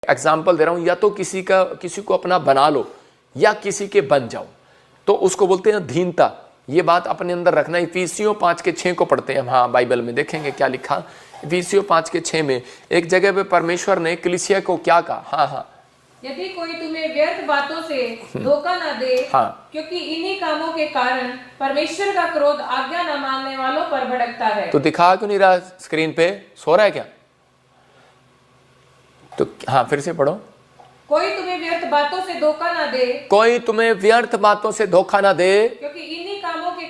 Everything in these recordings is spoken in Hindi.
एग्जाम्पल दे रहा हूं, या तो किसी को अपना बना लो या किसी के बन जाओ, तो उसको बोलते हैं अधीनता। ये बात अपने अंदर रखना। इफिसियों 5:6 को पढ़ते हैं, हाँ बाइबल में देखेंगे क्या लिखा। इफिसियों 5:6 में एक जगह पे परमेश्वर ने कलीसिया को क्या कहा, हाँ यदि कोई तुम्हें व्यर्थ बातों से धोखा न दे, हाँ, क्योंकि इन्हीं कामों के कारण परमेश्वर का क्रोध आज्ञा न मानने वालों पर भड़कता है। तो दिखा क्यों नहीं रहा स्क्रीन पे, सो रहा है क्या? तो हाँ फिर से पढ़ो। कोई तुम्हें व्यर्थ बातों से धोखा न दे, कोई तुम्हें व्यर्थ बातों से धोखा ना दे, क्योंकि इन्हीं कामों के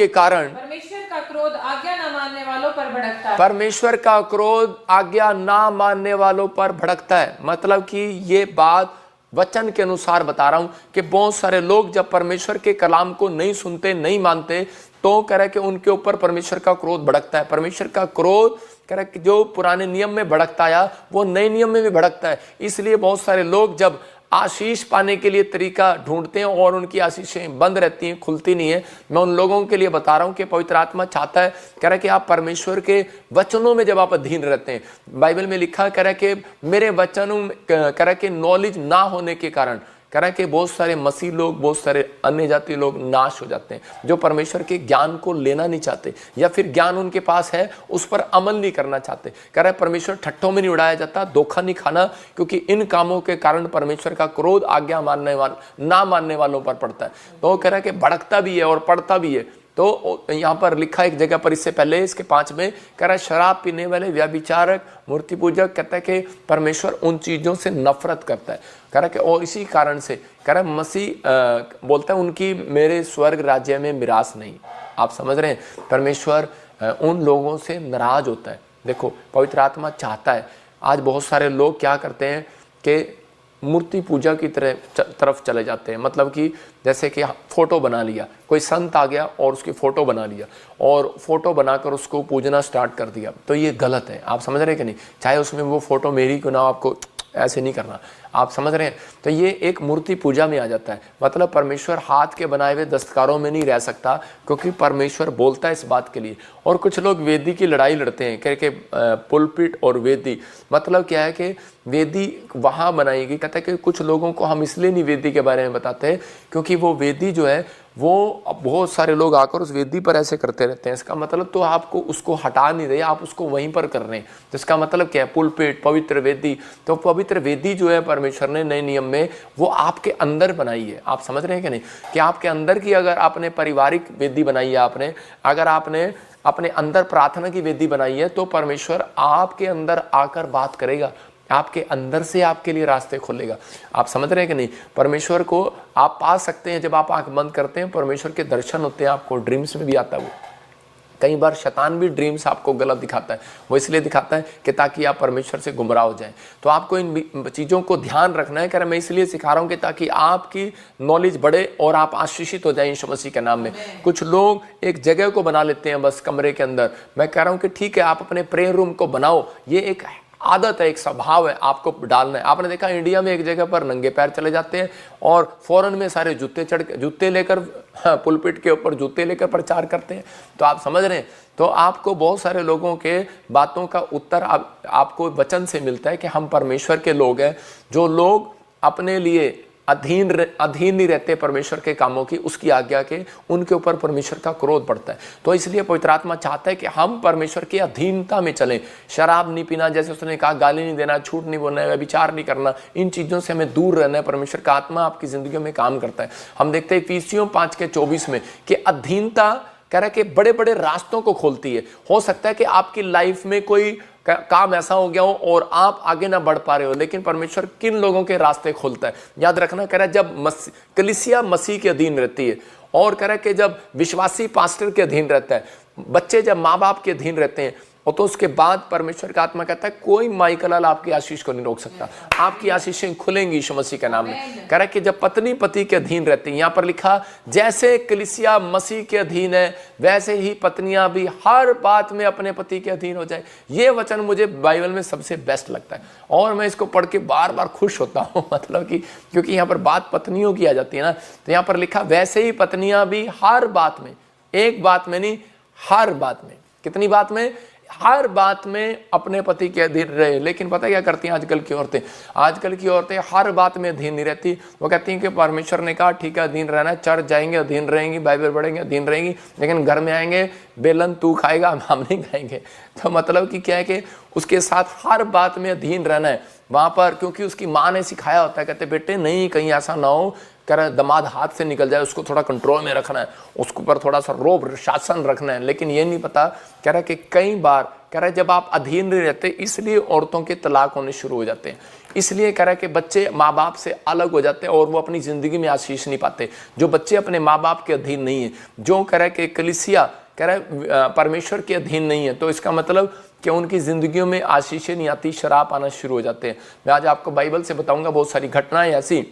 कारण परमेश्वर का क्रोध आज्ञा न मानने वालों पर भड़कता है। परमेश्वर का क्रोध आज्ञा ना मानने वालों पर भड़कता है। मतलब कि ये बात वचन के अनुसार बता रहा हूं कि बहुत सारे लोग जब परमेश्वर के कलाम को नहीं सुनते, नहीं मानते, तो कह रहे कि उनके ऊपर परमेश्वर का क्रोध भड़कता है। परमेश्वर का क्रोध कह रहे कि जो पुराने नियम में भड़कता आया वो नए नियम में भी भड़कता है। इसलिए बहुत सारे लोग जब आशीष पाने के लिए तरीका ढूंढते हैं और उनकी आशीषें बंद रहती हैं, खुलती नहीं है, मैं उन लोगों के लिए बता रहा हूं कि पवित्र आत्मा चाहता है, कह रहा है कि आप परमेश्वर के वचनों में जब आप अधीन रहते हैं, बाइबल में लिखा कह रहा है कि मेरे वचनों कह रहा है कि नॉलेज ना होने के कारण कह रहा है कि बहुत सारे मसीह लोग, बहुत सारे अन्य जाति लोग नाश हो जाते हैं, जो परमेश्वर के ज्ञान को लेना नहीं चाहते, या फिर ज्ञान उनके पास है उस पर अमल नहीं करना चाहते। कह रहा है परमेश्वर ठट्ठों में नहीं उड़ाया जाता, धोखा नहीं खाना, क्योंकि इन कामों के कारण परमेश्वर का क्रोध आज्ञा ना मानने वालों पर पड़ता है। तो कह रहा है कि भड़कता भी है और पड़ता भी है। तो यहाँ पर लिखा एक जगह पर, इससे पहले इसके 5 में कह रहा है शराब पीने वाले, व्यभिचारक, मूर्ति पूजक, कहता है कि परमेश्वर उन चीज़ों से नफरत करता है। कह रहा है कि और इसी कारण से कह रहा है मसीह बोलता है उनकी मेरे स्वर्ग राज्य में मिरास नहीं। आप समझ रहे हैं, परमेश्वर उन लोगों से नाराज होता है। देखो पवित्र आत्मा चाहता है, आज बहुत सारे लोग क्या करते हैं कि मूर्ति पूजा की तरफ चले जाते हैं। मतलब कि जैसे कि फ़ोटो बना लिया, कोई संत आ गया और उसकी फ़ोटो बना लिया और फ़ोटो बनाकर उसको पूजना स्टार्ट कर दिया, तो ये गलत है। आप समझ रहे हैं कि नहीं? चाहे उसमें वो फ़ोटो मेरी क्यों ना, आपको ऐसे नहीं करना। आप समझ रहे हैं? तो ये एक मूर्ति पूजा में आ जाता है। मतलब परमेश्वर हाथ के बनाए हुए दस्तकारों में नहीं रह सकता, क्योंकि परमेश्वर बोलता है इस बात के लिए। और कुछ लोग वेदी की लड़ाई लड़ते हैं, कह के पुलपिट और वेदी। मतलब क्या है कि वेदी वहाँ बनाई गई, कहता है कि कुछ लोगों को हम इसलिए नहीं वेदी के बारे में बताते हैं, क्योंकि वो वेदी जो है वो बहुत सारे लोग आकर उस वेदी पर ऐसे करते रहते हैं। इसका मतलब तो आपको उसको हटा नहीं रहे, आप उसको वहीं पर कर रहे हैं। तो इसका मतलब क्या है? पुलपिट, पवित्र वेदी। तो पवित्र वेदी जो है परमेश्वर ने नए नियम में वो आपके अंदर बनाई है। आप समझ रहे हैं कि नहीं? कि आपके अंदर की अगर आपने पारिवारिक वेदी बनाई है, अगर आपने अपने अंदर प्रार्थना की वेदी बनाई है, तो परमेश्वर आपके अंदर आकर बात करेगा, आपके अंदर से आपके लिए रास्ते खोलेगा। आप समझ रहे हैं कि नहीं? परमेश्वर को आप पा सकते हैं जब आप आंख बंद करते हैं। परमेश्वर के दर्शन होते हैं, आपको ड्रीम्स में भी आता है। वो कई बार शैतान भी ड्रीम्स आपको गलत दिखाता है, वो इसलिए दिखाता है कि ताकि आप परमेश्वर से गुमराह हो जाएं। तो आपको इन चीज़ों को ध्यान रखना है। कह रहा मैं इसलिए सिखा रहा हूँ कि ताकि आपकी नॉलेज बढ़े और आप आशीषित हो जाएं यीशु मसीह के नाम में। कुछ लोग एक जगह को बना लेते हैं बस कमरे के अंदर। मैं कह रहा हूँ कि ठीक है, आप अपने प्रेयर रूम को बनाओ, ये एक आदत है, एक स्वभाव है, आपको डालना है। आपने देखा इंडिया में एक जगह पर नंगे पैर चले जाते हैं और फौरन में सारे जूते लेकर पुलपिट के ऊपर जूते लेकर प्रचार करते हैं। तो आप समझ रहे हैं? तो आपको बहुत सारे लोगों के बातों का उत्तर आपको वचन से मिलता है कि हम परमेश्वर के लोग हैं। जो लोग अपने लिए अधीन नहीं रहते परमेश्वर के कामों की, उसकी आज्ञा के, उनके ऊपर परमेश्वर का क्रोध बढ़ता है। तो इसलिए पवित्र आत्मा चाहता है कि हम परमेश्वर की अधीनता में चलें। शराब नहीं पीना, जैसे उसने कहा, गाली नहीं देना, झूठ नहीं बोलना है, विचार नहीं करना, इन चीज़ों से हमें दूर रहना है। परमेश्वर का आत्मा आपकी ज़िंदगी में काम करता है। हम देखते हैं इफिसियों 5:24 में कि अधीनता कह रहा है कि बड़े बड़े रास्तों को खोलती है। हो सकता है कि आपकी लाइफ में कोई काम ऐसा हो गया हो और आप आगे ना बढ़ पा रहे हो, लेकिन परमेश्वर किन लोगों के रास्ते खोलता है? याद रखना, कह रहा है जब कलीसिया मसीह के अधीन रहती है, और कह रहा है कि जब विश्वासी पास्टर के अधीन रहता है, बच्चे जब माँ बाप के अधीन रहते हैं, और तो उसके बाद परमेश्वर का आत्मा कहता है कोई माइकलाल आपकी आशीष को नहीं रोक सकता। आपकी आशीषें खुलेंगी यीशु मसीह के नाम में। कह रहा है कि जब पत्नी पति के अधीन रहती है, यहाँ पर लिखा जैसे कलीसिया मसीह के अधीन है, वैसे ही पत्नियां भी हर बात में अपने पति के अधीन हो जाए। ये वचन मुझे बाइबल में सबसे बेस्ट लगता है और मैं इसको पढ़ के बार बार खुश होता हूँ। मतलब कि क्योंकि यहाँ पर बात पत्नियों की आ जाती है ना, तो यहाँ पर लिखा वैसे ही पत्नियां भी हर बात में, एक बात में नहीं, हर बात में। कितनी बात में? हर बात में अपने पति के अधीन रहे। लेकिन पता क्या करती हैं आजकल की औरतें? आजकल की औरतें हर बात में अधीन नहीं रहती। वो कहती हैं कि परमेश्वर ने कहा ठीक है अधीन रहना है, चर्च जाएंगे अधीन रहेंगी, बाइबल पढ़ेंगे अधीन रहेंगी, लेकिन घर में आएंगे बेलन तू खाएगा हम नहीं खाएंगे। तो मतलब कि क्या है कि उसके साथ हर बात में अधीन रहना है वहाँ पर, क्योंकि उसकी माँ ने सिखाया होता है। कहते बेटे नहीं कहीं ऐसा ना हो कर दमाद हाथ से निकल जाए, उसको थोड़ा कंट्रोल में रखना है, उसके ऊपर थोड़ा सा रोब शासन रखना है। लेकिन ये नहीं पता कह रहा कि कई बार कह रहा है जब आप अधीन नहीं रहते इसलिए औरतों के तलाक होने शुरू हो जाते हैं। इसलिए कह रहा है कि बच्चे माँ बाप से अलग हो जाते हैं और वो अपनी ज़िंदगी में आशीष नहीं पाते। जो बच्चे अपने माँ बाप के अधीन नहीं है, जो कह रहा है कि कलीसिया कह रहा है परमेश्वर के अधीन नहीं है, तो इसका मतलब कि उनकी ज़िंदगियों में आशीषें नहीं आती, शराब आना शुरू हो जाते हैं। मैं आज आपको बाइबल से बताऊंगा बहुत सारी घटनाएं ऐसी,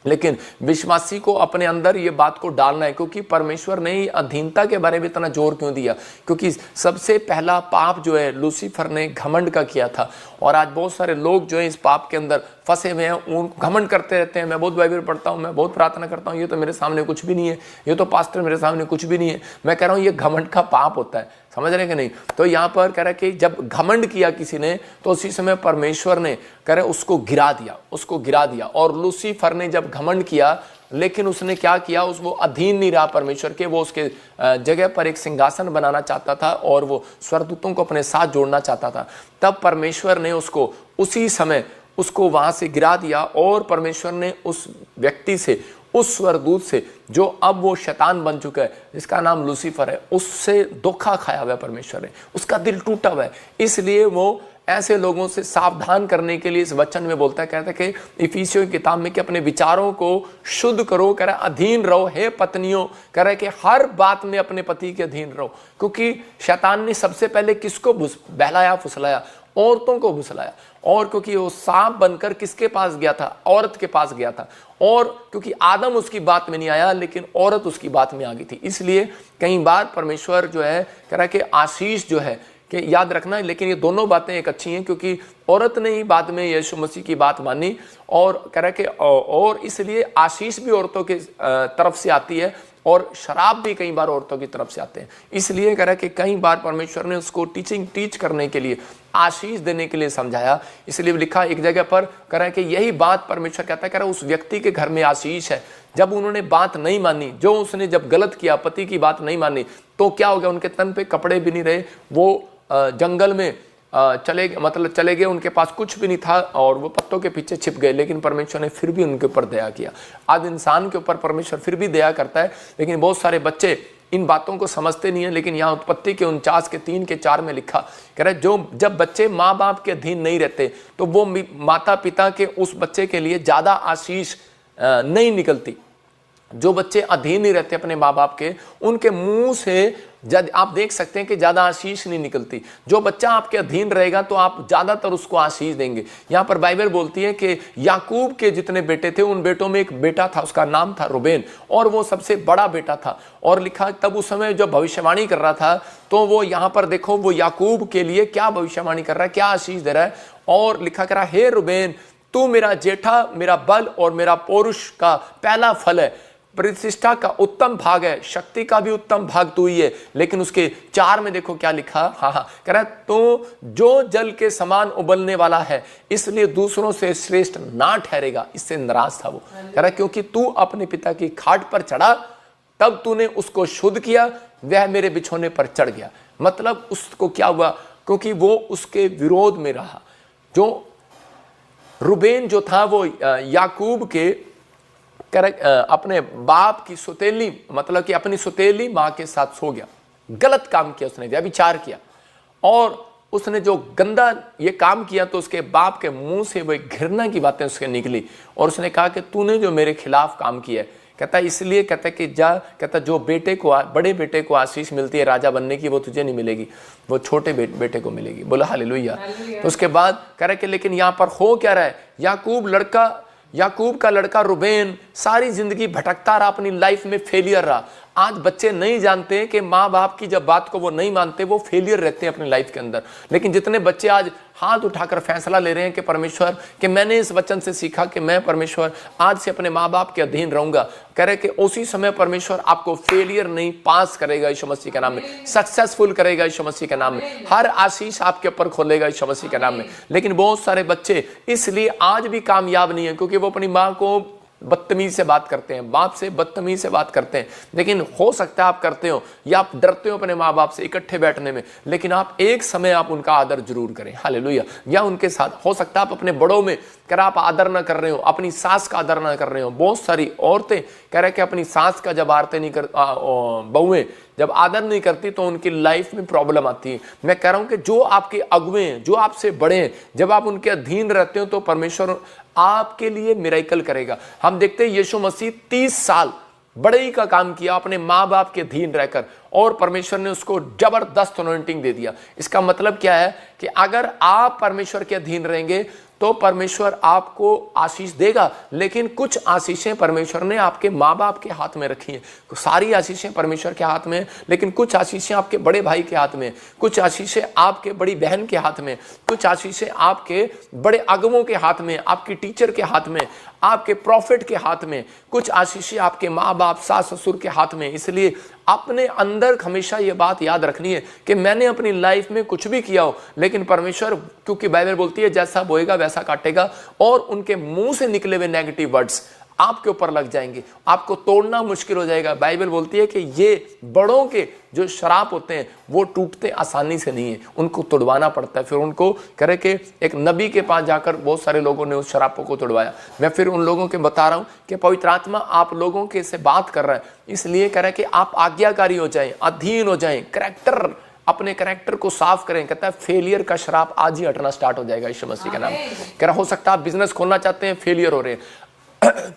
लेकिन विश्वासी को अपने अंदर ये बात को डालना है। क्योंकि परमेश्वर ने अधीनता के बारे में इतना जोर क्यों दिया? क्योंकि सबसे पहला पाप जो है लूसीफर ने घमंड का किया था। और आज बहुत सारे लोग जो है इस पाप के अंदर फंसे हुए हैं, उन घमंड करते रहते हैं। मैं बहुत बाइबल पढ़ता हूँ, मैं बहुत प्रार्थना करता हूँ, ये तो मेरे सामने कुछ भी नहीं है, ये तो पास्टर मेरे सामने कुछ भी नहीं है। मैं कह रहा हूँ ये घमंड का पाप होता है, समझ रहे कि नहीं? तो यहाँ पर कह रहा है कि जब घमंड किया किसी ने तो उसी समय परमेश्वर ने कह रहे उसको गिरा दिया, उसको गिरा दिया। और लूसीफर ने जब घमंड किया, लेकिन उसने क्या किया, वो अधीन नहीं रहा परमेश्वर के, वो उसके जगह पर एक सिंहासन बनाना चाहता था और वो स्वर्गदूतों को अपने साथ जोड़ना चाहता था। तब परमेश्वर ने उसको उसी समय उसको वहां से गिरा दिया और परमेश्वर ने उस व्यक्ति से, उस स्वर्गदूत से जो अब वो शैतान बन चुका है, जिसका नाम लूसीफर है, उससे धोखा खाया हुआ है परमेश्वर ने, उसका दिल टूटा हुआ है। इसलिए वो ऐसे लोगों से सावधान करने के लिए इस वचन में बोलता है, कहता है कि इफिसियों की किताब में कि अपने विचारों को शुद्ध करो, कह रहा है अधीन रहो हे पत्नियों, कह रहा है कि हर बात में अपने पति के अधीन रहो। क्योंकि शैतान ने सबसे पहले किसको बहलाया फुसलाया? औरतों को फुसलाया। और क्योंकि वो सांप बनकर किसके पास गया था? औरत के पास गया था। और क्योंकि आदम उसकी बात में नहीं आया, लेकिन औरत उसकी बात में आ गई थी। इसलिए कई बार परमेश्वर जो है कह रहा है कि आशीष जो है कि याद रखना, लेकिन ये दोनों बातें एक अच्छी हैं, क्योंकि औरत ने ही बाद में यीशु मसीह की बात मानी। और कह रहा है कि और इसलिए आशीष भी औरतों के तरफ से आती है और शराब भी कई बार औरतों की तरफ से आते हैं। इसलिए कह रहा है कि कई बार परमेश्वर ने उसको टीच करने के लिए, आशीष देने के लिए समझाया। इसलिए लिखा एक जगह पर कह रहा है कि यही बात परमेश्वर कहता है, कह रहा है उस व्यक्ति के घर में आशीष है। जब उन्होंने बात नहीं मानी, जो उसने जब गलत किया, पति की बात नहीं मानी, तो क्या हो गया? उनके तन पे कपड़े भी नहीं रहे, वो जंगल में चले गए, उनके पास कुछ भी नहीं था और वो पत्तों के पीछे छिप गए। लेकिन परमेश्वर ने फिर भी उनके ऊपर दया किया। आज इंसान के ऊपर परमेश्वर फिर भी दया करता है, लेकिन बहुत सारे बच्चे इन बातों को समझते नहीं है। लेकिन यहाँ उत्पत्ति के 49 के 3 के 4 में लिखा, कह रहा है जब बच्चे माँ बाप के अधीन नहीं रहते तो वो माता पिता के उस बच्चे के लिए ज्यादा आशीष नहीं निकलती। जो बच्चे अधीन नहीं रहते अपने माँ बाप के, उनके मुंह से आप देख सकते हैं कि ज्यादा आशीष नहीं निकलती। जो बच्चा आपके अधीन रहेगा तो आप ज्यादातर उसको आशीष देंगे। यहाँ पर बाइबल बोलती है कि याकूब के जितने बेटे थे, उन बेटों में एक बेटा था, उसका नाम था रूबेन, और वो सबसे बड़ा बेटा था। और लिखा तब उस समय जो भविष्यवाणी कर रहा था, तो वो यहाँ पर देखो वो याकूब के लिए क्या भविष्यवाणी कर रहा है, क्या आशीष दे रहा है। और लिखा कर रहा है, हे रूबेन तू मेरा जेठा, मेरा बल और मेरा पौरुष का पहला फल है, प्रतिष्ठा का उत्तम भाग है, शक्ति का भी उत्तम भाग तू ही है। लेकिन उसके 4 में देखो क्या लिखा, कह रहा है तो जो जल के समान उबलने वाला है, इसलिए दूसरों से श्रेष्ठ ना ठहरेगा। इससे नाराज था वो, कह रहा क्योंकि तू अपने पिता की खाट पर चढ़ा, तब तूने उसको शुद्ध किया, वह मेरे बिछोने पर चढ़ गया। मतलब उसको क्या हुआ? क्योंकि वो उसके विरोध में रहा। जो रूबेन जो था वो याकूब के अपने बाप की सुतेली, मतलब कि अपनी सुतेली माँ के साथ सो गया, गलत काम किया उसने, व्यभिचार किया। और उसने जो गंदा ये काम किया तो उसके बाप के मुंह से वो घृणा की बातें उसके निकली। और उसने कहा कि तूने जो मेरे खिलाफ काम किया है, कहता इसलिए कहता कि कहता जो बड़े बेटे को आशीष मिलती है राजा बनने की, वो तुझे नहीं मिलेगी, वो छोटे बेटे को मिलेगी। बोला हालेलुया। तो उसके बाद कह रहा कि लेकिन यहाँ पर हो क्या रहा है, याकूब का लड़का रूबेन सारी जिंदगी भटकता रहा, अपनी लाइफ में फेलियर रहा। आज बच्चे नहीं जानते कि माँ बाप की जब बात को वो नहीं मानते, वो फेलियर रहते हैं अपनी लाइफ के अंदर। लेकिन जितने बच्चे आज हाथ उठाकर फैसला ले रहे हैं कि परमेश्वर, कि मैंने इस वचन से सीखा कि मैं परमेश्वर आज से अपने माँ बाप के अधीन रहूंगा, कह रहे कि उसी समय परमेश्वर आपको फेलियर नहीं, पास करेगा यीशु मसीह के नाम में, सक्सेसफुल करेगा यीशु मसीह के नाम में, हर आशीष आपके ऊपर खोलेगा यीशु मसीह के नाम में। लेकिन बहुत सारे बच्चे इसलिए आज भी कामयाब नहीं है क्योंकि वो अपनी माँ को बदतमीज से बात करते हैं, बाप से बदतमीज से बात करते हैं। लेकिन हो सकता है आप करते हो या आप डरते हो अपने माँ बाप से इकट्ठे बैठने में, लेकिन आप एक समय आप उनका आदर जरूर करें, हालेलुया। या उनके साथ हो सकता है आप अपने बड़ों में कर आप आदर ना कर रहे हो, अपनी सास का आदर ना कर रहे हो। बहुत सारी औरतें कह रहे कि अपनी सास का जब आरते नहीं कर बहुएं जब आदर नहीं करती तो उनकी लाइफ में प्रॉब्लम आती है। मैं कह रहा हूं कि जो आपके अगुए हैं, जो आपसे बड़े हैं, जब आप उनके अधीन रहते हो तो परमेश्वर आपके लिए मिरेकल करेगा। हम देखते हैं यीशु मसीह 30 साल बड़े ही का काम किया अपने माँ बाप के अधीन रहकर, और परमेश्वर ने उसको जबरदस्त अनॉइंटिंग दे दिया। इसका मतलब क्या है कि अगर आप परमेश्वर के अधीन रहेंगे तो परमेश्वर आपको आशीष देगा। लेकिन कुछ आशीषें परमेश्वर ने आपके माँ बाप के हाथ में रखी हैं। सारी आशीषें परमेश्वर के हाथ में, लेकिन कुछ आशीषें आपके बड़े भाई के हाथ में, कुछ आशीषें आपके बड़ी बहन के हाथ में, कुछ आशीषें आपके बड़े अगुओं के हाथ में, आपकी टीचर के हाथ में, आपके प्रॉफिट के हाथ में, कुछ आशीषें आपके माँ बाप सास ससुर के हाथ में। इसलिए अपने अंदर हमेशा ये बात याद रखनी है कि मैंने अपनी लाइफ में कुछ भी किया हो, लेकिन परमेश्वर, क्योंकि बाइबल बोलती है जैसा बोएगा वैसा काटेगा, और उनके मुंह से निकले हुए नेगेटिव वर्ड्स आपके ऊपर लग जाएंगे, आपको तोड़ना मुश्किल हो जाएगा। बाइबल बोलती है कि ये बड़ों के जो श्राप होते हैं वो टूटते आसानी से नहीं है, उनको तोड़वाना पड़ता है। फिर उनको करे कि एक नबी के पास जाकर बहुत सारे लोगों ने उस शरापों को तोड़वाया। मैं फिर उन लोगों के बता रहा हूं कि पवित्र आत्मा आप लोगों के से बात कर रहा है, इसलिए कह रहा है कि आप आज्ञाकारी हो जाएं, अधीन हो जाएं, करैक्टर, अपने करैक्टर को साफ करें। कहता है फेलियर का श्राप आज ही हटना स्टार्ट हो जाएगा यीशु मसीह के नाम। कह रहा हो सकता है आप बिजनेस खोलना चाहते हैं, फेलियर हो रहे हैं,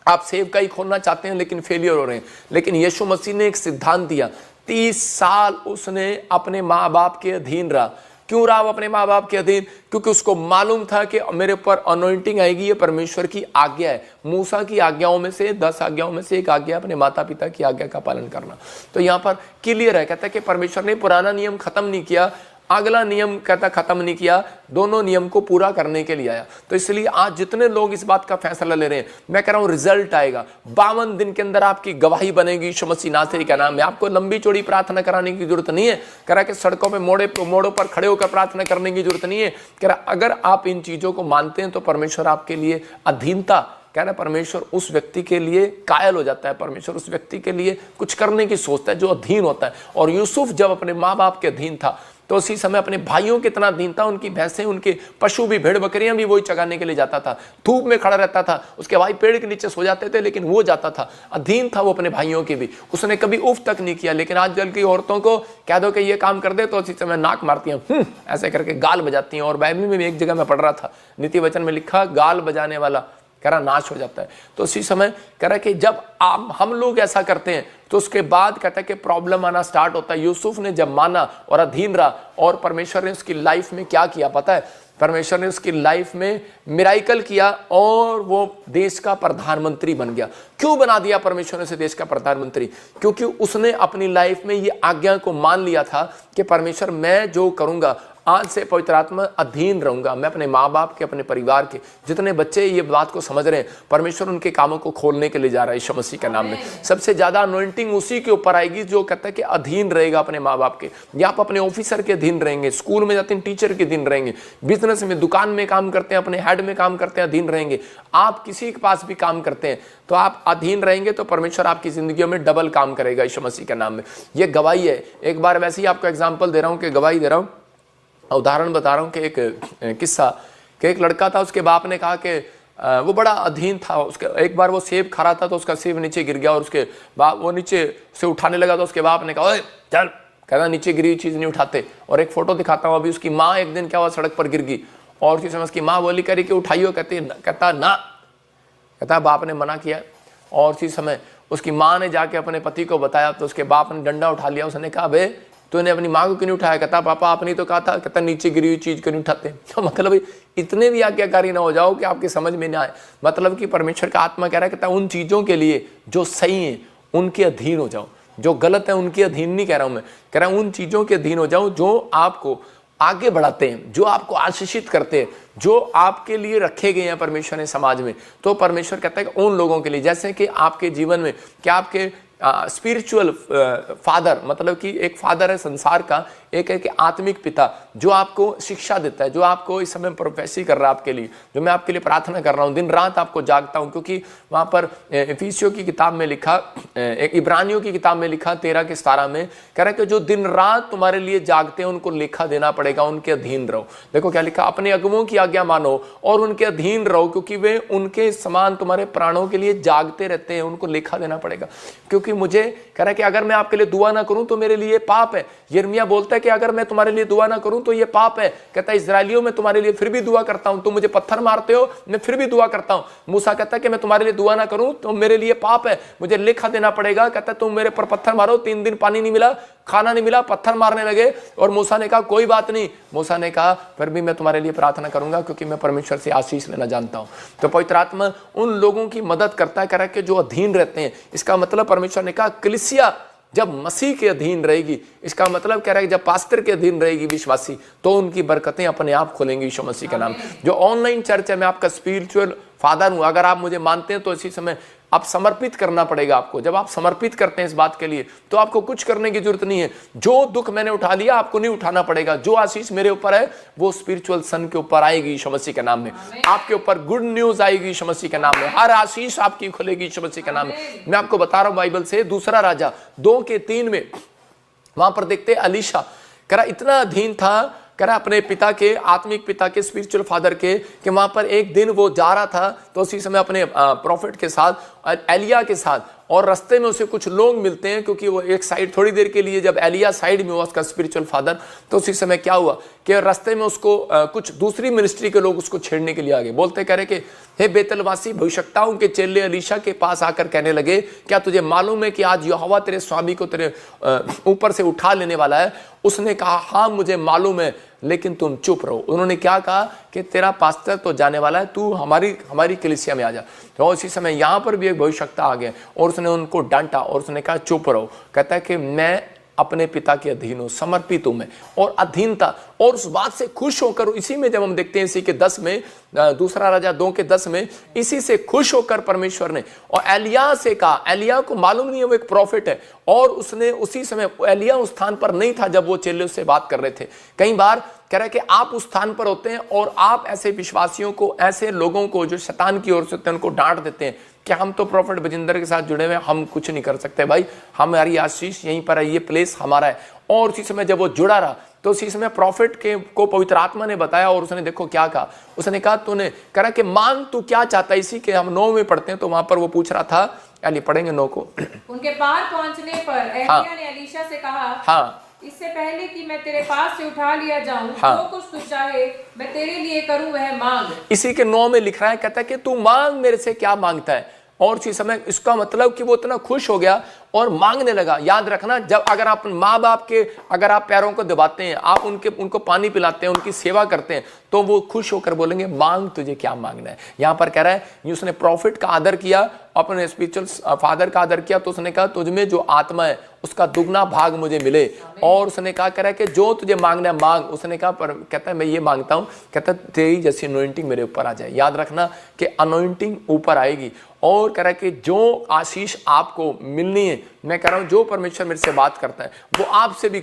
आप सेव का ही खोलना चाहते हैं लेकिन फेलियर हो रहे हैं। लेकिन यीशु मसीह ने एक सिद्धांत दिया, 30 साल उसने अपने माँ बाप के अधीन रहा। क्यों रहा वो अपने माँ बाप के अधीन? क्योंकि उसको मालूम था कि मेरे ऊपर अनॉइंटिंग आएगी, ये परमेश्वर की आज्ञा है। मूसा की आज्ञाओं में से 10 आज्ञाओं में से एक आज्ञा अपने माता पिता की आज्ञा का पालन करना। तो यहाँ पर क्लियर है, कहता है कि परमेश्वर ने पुराना नियम खत्म नहीं किया, अगला नियम कहता खत्म नहीं किया, दोनों नियम को पूरा करने के लिए आया। तो इसलिए आज जितने लोग इस बात का फैसला ले रहे हैं, मैं कह रहा हूं रिजल्ट आएगा 52 दिन के अंदर, आपकी गवाही बनेगी यीशु मसीह नासरी का नाम में। आपको लंबी चौड़ी प्रार्थना कराने की जरूरत नहीं है। कह रहा कि सड़कों पे मोड़ों पर खड़े होकर प्रार्थना करने की जरूरत नहीं है। कह रहा अगर आप इन चीजों को मानते हैं तो परमेश्वर आपके लिए अधीनता, कह रहा परमेश्वर उस व्यक्ति के लिए कायल हो जाता है, परमेश्वर उस व्यक्ति के लिए कुछ करने की सोचता है जो अधीन होता है। और यूसुफ जब अपने माँ बाप के अधीन था तो उसी समय अपने भाइयों के इतना अधीन था, उनकी भैंसें, उनके पशु भी, भेड़ बकरियां भी वही चगाने के लिए जाता था। धूप में खड़ा रहता था, उसके भाई पेड़ के नीचे सो जाते थे लेकिन वो जाता था, अधीन था वो अपने भाइयों के भी। उसने कभी उफ तक नहीं किया। लेकिन आजकल की औरतों को कह दो कि ये काम कर दे तो उसी समय नाक मारती हैं, ऐसे करके गाल बजाती हैं। और बाइबल में भी एक जगह मैं पढ़ रहा था, नीति वचन में लिखा गाल बजाने वाला कह रहा नाश हो जाता है। तो उसी समय कह रहा कि जब हम लोग ऐसा करते हैं तो उसके बाद कहता है कि प्रॉब्लम आना स्टार्ट होता है। यूसुफ ने जब माना और अधीन रहा, और परमेश्वर ने उसकी लाइफ में क्या किया पता है? परमेश्वर ने उसकी लाइफ में मिराइकल किया और वो देश का प्रधानमंत्री बन गया। क्यों बना दिया परमेश्वर ने उसे देश का प्रधानमंत्री? क्योंकि उसने अपनी लाइफ में ये आज्ञा को मान लिया था कि परमेश्वर मैं जो करूंगा, आज से पवित्र आत्मा अधीन रहूंगा। मैं अपने माँ बाप के, अपने परिवार के जितने बच्चे ये बात को समझ रहे हैं, परमेश्वर उनके कामों को खोलने के लिए जा रहा है यीशु मसीह के नाम में। सबसे ज्यादा अनॉइंटिंग उसी के ऊपर आएगी जो कहता है कि अधीन रहेगा अपने माँ बाप के। या आप अपने ऑफिसर के अधीन रहेंगे, स्कूल में जाते हैं टीचर के अधीन रहेंगे, बिजनेस में, दुकान में काम करते हैं, अपने हेड में काम करते हैं, अधीन रहेंगे। आप किसी के पास भी काम करते हैं तो आप अधीन रहेंगे तो परमेश्वर आपकी जिंदगी में डबल काम करेगा यीशु मसीह के नाम में। ये गवाही है। एक बार वैसे ही आपको एग्जाम्पल दे रहा हूँ कि गवाही दे रहा हूँ, उदाहरण बता रहा हूँ कि एक किस्सा कि एक लड़का था, उसके बाप ने कहा कि वो बड़ा अधीन था। उसके एक बार वो सेब खा रहा था तो उसका सेब नीचे गिर गया और उसके बाप वो नीचे से उठाने लगा तो उसके बाप ने कहा ओए चल, कहता नीचे गिरी हुई चीज़ नहीं उठाते। और एक फोटो दिखाता हूँ अभी, उसकी माँ एक दिन क्या हुआ सड़क पर गिर गई और उसी समय उसकी माँ बोली करी कि उठाइयो, कहता ना, कहता बाप ने मना किया। और उसी समय उसकी माँ ने जाके अपने पति को बताया तो उसके बाप ने डंडा उठा लिया। उसने कहा बे तूने अपनी माँ को क्यों नहीं उठाया? कहता पापा आपने तो कहा था, कहता नीचे गिरी हुई चीज क्यों नहीं उठाते? तो मतलब इतने भी आज्ञाकारी ना हो जाओ कि आपकी समझ में ना आए। मतलब कि परमेश्वर का आत्मा कह रहा है, कहता उन चीजों के लिए जो सही है उनके अधीन हो जाओ। जो गलत है उनके अधीन नहीं कह रहा हूं मैं, कह रहा हूं उन चीजों के अधीन हो जाओ जो आपको आगे बढ़ाते हैं, जो आपको आशीषित करते हैं, जो आपके लिए रखे गए हैं परमेश्वर ने समाज में। तो परमेश्वर कहता है कि उन लोगों के लिए, जैसे कि आपके जीवन में क्या आपके स्पिरिचुअल फादर, मतलब कि एक फादर है संसार का, एक है कि आत्मिक पिता जो आपको शिक्षा देता है, जो आपको इस समय प्रोफेसी कर रहा है आपके लिए, जो मैं आपके लिए प्रार्थना कर रहा हूं, दिन रात आपको जागता हूं, क्योंकि वहां पर इफिसियों की किताब में लिखा, एक इब्रानियों की किताब में लिखा 13 के 17 में कह रहा है कि जो दिन रात तुम्हारे लिए जागते हैं उनको लेखा देना पड़ेगा, उनके अधीन रहो। देखो क्या लिखा, अपने अगुवों की आज्ञा मानो और उनके अधीन रहो, क्योंकि वे उनके समान तुम्हारे प्राणों के लिए जागते रहते हैं, उनको लेखा देना पड़ेगा। क्योंकि मुझे कह रहा है कि अगर मैं आपके लिए दुआ ना करूं तो मेरे लिए पाप है। यिर्मयाह बोलता है कि अगर मैं तुम्हारे लिए दुआ ना करूं तो ये पाप है। कहता है इस्राएलियों में तुम्हारे लिए फिर भी दुआ करता हूं, तुम मुझे पत्थर मारते हो, मैं फिर भी दुआ करता हूं। मूसा कहता है कि मैं तुम्हारे लिए दुआ ना करूं तो मेरे लिए पाप है, मुझे लेखा देना पड़ेगा। कहता है तुम मेरे पर पत्थर मारो, 3 दिन पानी नहीं मिला, खाना नहीं मिला, पत्थर मारने लगे। और मूसा ने कहा कोई बात नहीं, मूसा ने कहा फिर भी मैं तुम्हारे लिए प्रार्थना करूंगा, क्योंकि मैं परमेश्वर से आशीष लेना जानता हूं। तो पवित्र आत्मा उन लोगों की मदद करता है, कह रहा है कि जो अधीन रहते हैं। इसका मतलब परमेश्वर ने कहा कलीसिया जब मसीह के अधीन रहेगी, इसका मतलब कह रहा है कि जब पास्टर के अधीन रहेगी विश्वासी, तो उनकी बरकतें अपने आप खुलेंगी यीशु मसीह के नाम। जो ऑनलाइन चर्च है, मैं आपका स्पिरिचुअल फादर हूं, अगर आप मुझे मानते हैं तो इसी समय आप समर्पित करना पड़ेगा आपको। जब आप समर्पित करते हैं इस बात के लिए तो आपको कुछ करने की जरूरत नहीं है। जो दुख मैंने उठा लिया आपको नहीं उठाना पड़ेगा। जो आशीष मेरे ऊपर है वो स्पिरिचुअल सन के ऊपर आएगी यीशु मसीह के नाम में। आपके ऊपर गुड न्यूज आएगी यीशु मसीह के नाम में। हर आशीष आपकी खुलेगी यीशु मसीह के नाम में। मैं आपको बता रहा हूं बाइबल से, दूसरा राजा 2:3 में वहां पर देखते अलीशा करा इतना अधीन था, करा अपने पिता के, आत्मिक पिता के, स्पिरिचुअल फादर के, कि वहां पर एक दिन वो जा रहा था तो उसी समय अपने प्रॉफिट के साथ, एलिया के साथ, और रास्ते में उसे कुछ लोग मिलते हैं, क्योंकि वो एक साइड थोड़ी देर के लिए जब एलिया साइड में हुआ उसका स्पिरिचुअल फादर, तो उसी समय क्या हुआ कि रास्ते में उसको कुछ दूसरी मिनिस्ट्री के लोग उसको छेड़ने के लिए आ गए। बोलते कह रहे कि हे बेतलवासी, भविष्यवक्ताओं के चेले अलीशा के पास आकर कहने लगे क्या तुझे मालूम है कि आज यहोवा तेरे स्वामी को तेरे ऊपर से उठा लेने वाला है? उसने कहा हाँ मुझे मालूम है, लेकिन तुम चुप रहो। उन्होंने क्या कहा कि तेरा पास्टर तो जाने वाला है, तू हमारी कलीसिया में आ जा। तो उसी समय यहाँ पर भी एक भविष्यवक्ता आ गया और उसने उनको डांटा और उसने कहा चुप रहो। कहता है कि मैं अपने पिता के अधीन हूं, समर्पित हूं मैं, और अधीनता, और उस बात से खुश होकर, इसी में जब हम देखते हैं इसी के 10 में, दूसरा राजा 2:10 में, इसी से खुश होकर परमेश्वर ने और एलिया से कहा, एलिया को मालूम नहीं है वो एक प्रॉफिट है, और उसने उसी समय, एलिया उस स्थान पर नहीं था जब वो चेले उससे बात कर रहे थे। कई बार कह रहा है कि आप उस स्थान पर होते हैं और आप ऐसे विश्वासियों को, ऐसे लोगों को जो शैतान की ओर से होते हैं उनको डांट देते हैं कि हम तो प्रॉफिट बजिंदर के साथ जुड़े हुए हैं, हम कुछ नहीं कर सकते भाई, हमारी आशीष यहीं पर है, ये प्लेस हमारा है। और उसी समय जब वो जुड़ा रहा तो उसी समय प्रॉफिट के को पवित्र आत्मा ने बताया और उसने देखो क्या कहा, उसने कहा तूने करा कि मांग तू क्या चाहता है। इसी के हम 9 में पढ़ते हैं तो वहां पर वो पूछ रहा था, यानी पढ़ेंगे 9 को। उनके पार पहुंचने पर एलिया ने एलीशा से कहा, हाँ, इससे पहले कि मैं तेरे पास से उठा लिया जाऊं, हाँ, जो कुछ तू चाहे मैं तेरे लिए करूं वह मांग। इसी के 9 में लिख रहा है, कहता है कि तू मांग मेरे से क्या मांगता है। और उसी समय इसका मतलब कि वो इतना खुश हो गया और मांगने लगा। याद रखना, जब अगर आप माँ बाप के, अगर आप पैरों को दबाते हैं, आप उनको पानी पिलाते हैं, उनकी सेवा करते हैं, तो वो खुश होकर बोलेंगे मांग तुझे क्या मांगना है। यहां पर कह रहा है उसने प्रॉफिट का आदर किया, अपने स्पिरिचुअल फादर का आदर किया, तो उसने कहा तुझमें जो आत्मा है उसका दुगना भाग मुझे मिले। और उसने कहा कह रहा है कि जो तुझे मांगना है मांग। उसने कहा पर कहता है मैं ये मांगता हूं, कहता है तेरी जैसी अनॉइंटिंग मेरे ऊपर आ जाए। याद रखना कि अनॉइंटिंग ऊपर आएगी। और कह रहा है कि जो आशीष आपको मिलनी है, मैं कह रहा हूं जो परमेश्वर मेरे से बात करता है वो आपसे भी